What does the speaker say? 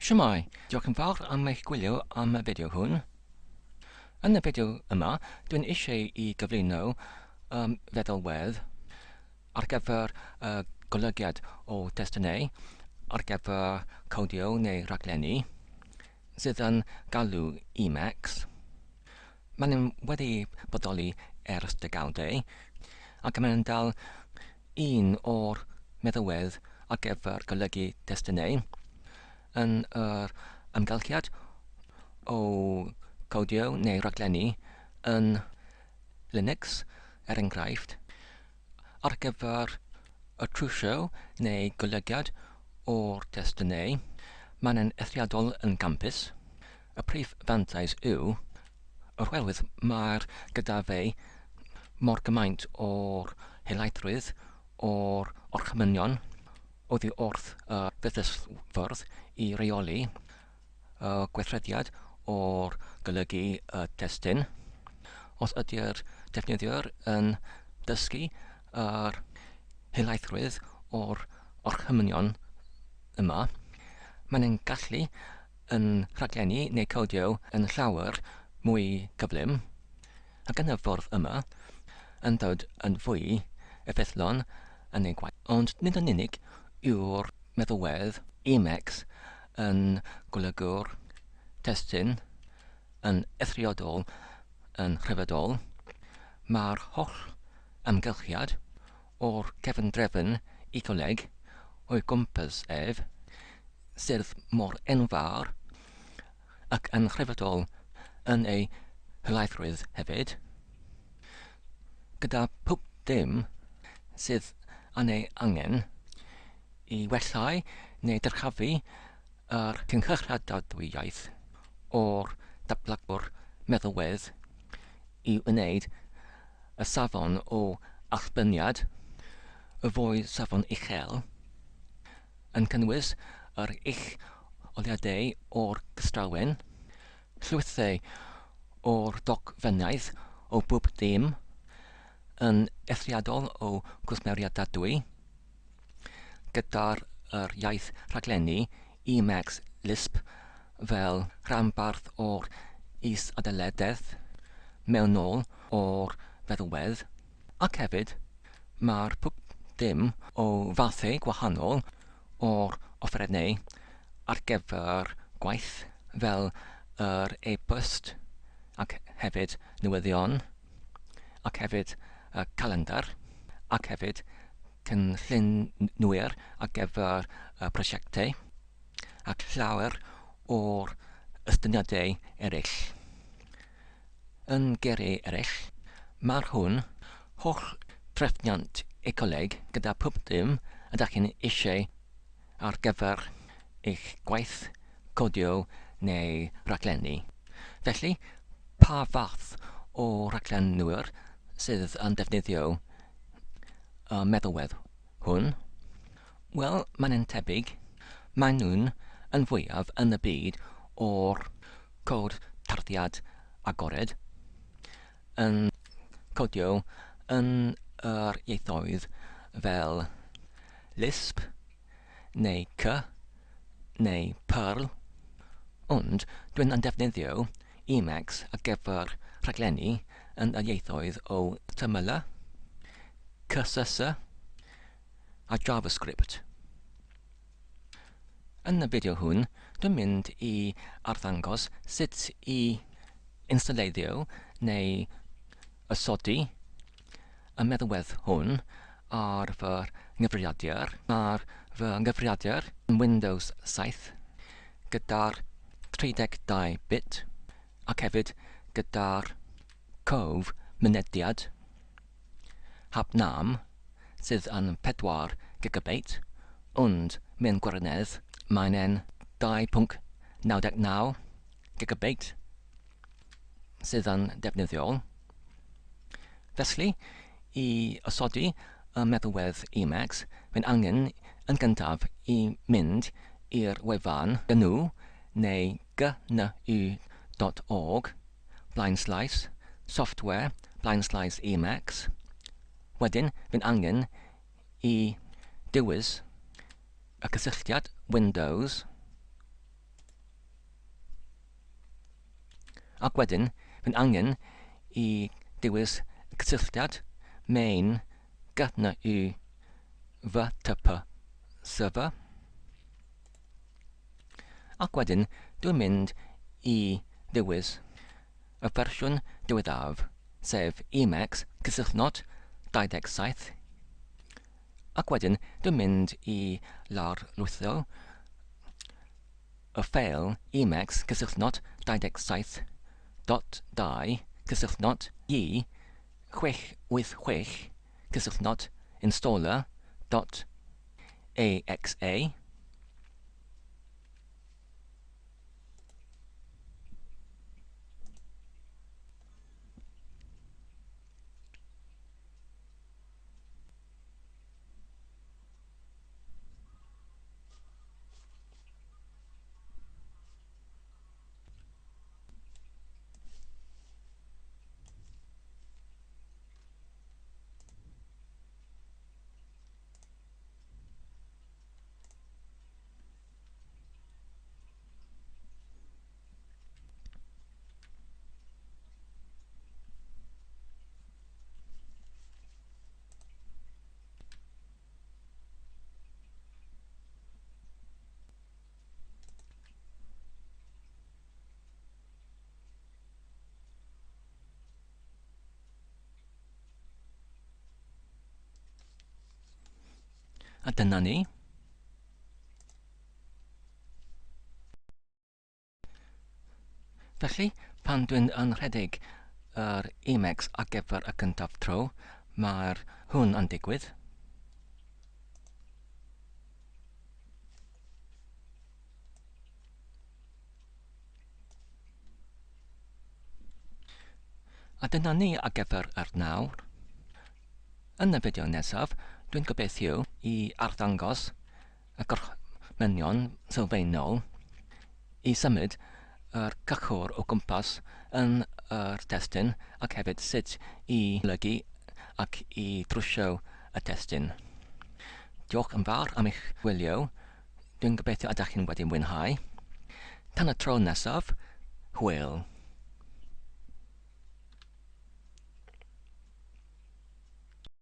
Shwmae, diolch yn fawr am eich gwylio am y fideo hwn. Yn y fideo yma, dwi'n eisiau I gyflwyno feddalwedd ar gyfer golygiad o destunau ar gyfer codio neu raglenni sydd yn galw emacs. Maen wedi bodoli ers degawdau ac maen dal un o'r meddalwedd ar gyfer golygu destunau yn yr ymgylchiad o codio neu raglenni yn Linux, enghraifft, ar gyfer y trwsio neu golygiad o'r destunau, maen eithriadol yn campus. Y prif fantais yw, oherwydd mae'r gyda fe mor gymaint o'r helaethrwydd o'r orchymynion oddi wrth y ffyrdd I reoli gweithrediad o'r golygu y testun. Os ydy'r defnyddiwr yn dysgu yr helaethrwydd o'r orchymynion yma, maen gallu yn rhaglenni neu codio yn llawer mwy cyflym, ac yn y ffordd yma yn dod yn fwy effeithlon yn ei gwaith. Ond nid yn unig yw'r meddalwedd emacs yn golygwr testun yn eithriadol yn rhyfeddol. Mae'r holl amgylchiad o'r cefn-drefn ecoleg o'i gwmpas ef sydd mor enfawr ac yn rhyfeddol yn ei helaethrwydd hefyd, gyda pob dim sydd yn ei angen I wellai neu dyrchafu yr cynghyrchiadadwyyaeth o'r datblygwr meddalwedd I wneud y safon o allbyniad y fwy safon uchel yn cynnwys yr eich oliadau o'r gystrawen, llwythau o'r dogfennaeth o bob dim yn eithriadol o gwsmeriadadwy gyda'r iaith rhaglenni emacs Lisp fel rhanbarth o'r is-adeiladedd mewnol o'r feddalwedd, ac hefyd mae'r pob dim o fathau gwahanol o'r offerennau ar gyfer gwaith fel yr e-bost ac hefyd newyddion ac hefyd y calendar ac hefyd cynllunwyr ar gyfer prosiectau ac llawer o'r ystyniadau eraill. Yn geiriau eraill, mae'r hwn holl trefniant ecoleg gyda pob dim ydych chi'n eisiau ar gyfer eich gwaith codio neu raglenni. Felly, pa fath o raglenwyr sydd yn defnyddio meddalwedd hwn? Wel, maen tebyg, maen nhw'n yn fwyaf yn y byd o'r cod tarddiad agored yn codio yn yr ieithoedd fel Lisp neu C neu Perl, ond dwi'n yn defnyddio emacs ar gyfer rhaglenni yn y ieithoedd o Tymyla, C++, a JavaScript. Yn y fideo hwn, dwi'n mynd I arddangos sut I installeiddio neu ysodi y meddalwedd hwn ar fy nghyfrifiadur. Mae'r fy nghyfrifiadur yn Windows 7 gyda'r 32 bit ac hefyd gyda'r cof mynediad hapnam sydd yn 4 gigabait, ond mewn gwirionedd mae'n 2.99 gigabait sydd yn defnyddiol. Felly, I ysodi y meddalwedd emacs, mae'n angen yn gyntaf I mynd i'r wefan GNU neu gnu.org/software/emacs. Wedyn, fy'n angen I dewis y cysylltiad Windows Ac wedyn, fy'n angen I dewis cysylltiad main gyda yw fy server. Ac wedyn, dwi'n mynd I ddewis y fersiwn diweddaf, sef emacs cysylltnod 27. Ac wedyn, dwi'n mynd I lawrlwytho y ffeil emacs cysylltnod 27.2 cysylltnod I 686 cysylltnod installer.exa. A dyna ni. Felly, pan dwi'n yn rhedeg yr emacs ar gyfer y cyntaf tro, mae'r hwn yn digwydd. A dyna ni ar gyfer yr nawr. Yn y fideo nesaf, dwi'n gobeithio I arddangos y gorchmynion sylfaenol I symud yr cychwr o gwmpas yn yr testun ac hefyd sut I lygu ac I drwsio y testun. Diolch yn fawr am eich gwylio. Dwi'n gobeithio ydych chi'n wedi mwynhau. Tan y tro nesaf, hwyl.